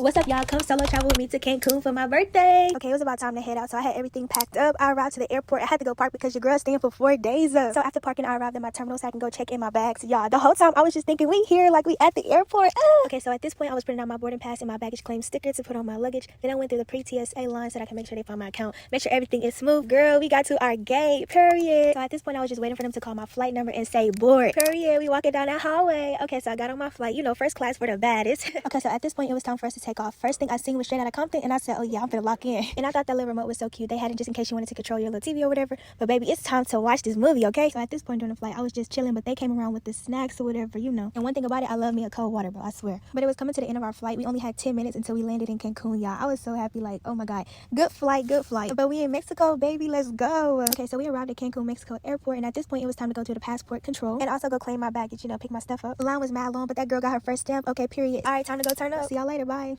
What's up, y'all? Come solo travel with me to Cancun for my birthday. Okay, it was about time to head out, so I had everything packed up. I arrived to the airport. I had to go park because your girl's staying for 4 days. So after parking, I arrived at my terminal so I can go check in my bags. Y'all, the whole time I was just thinking, we here, like we at the airport. Okay, so at this point, I was printing out my boarding pass and my baggage claim sticker to put on my luggage. Then I went through the pre-TSA line so that I can make sure they find my account. Make sure everything is smooth. Girl, we got to our gate, period. So at this point, I was just waiting for them to call my flight number and say board, period. We walking down that hallway. Okay, so I got on my flight, first class for the baddest. Okay, so at this point, it was time for us to take off. First thing I seen was straight out of Compton, and I said, oh yeah, I'm finna lock in. And I thought that little remote was so cute. They had it just in case you wanted to control your little TV or whatever. But baby, it's time to watch this movie, okay? So at this point during the flight, I was just chilling, but they came around with the snacks or whatever, And one thing about it, I love me a cold water, bro, I swear. But it was coming to the end of our flight. We only had 10 minutes until we landed in Cancun, y'all. I was so happy, like, oh my God. Good flight, good flight. But we in Mexico, baby, let's go. Okay, so we arrived at Cancun, Mexico airport, and at this point, it was time to go to the passport control and also go claim my baggage, pick my stuff up. The line was mad long, but that girl got her first stamp. Okay, period. All right, time to go turn up. See y'all later, bye.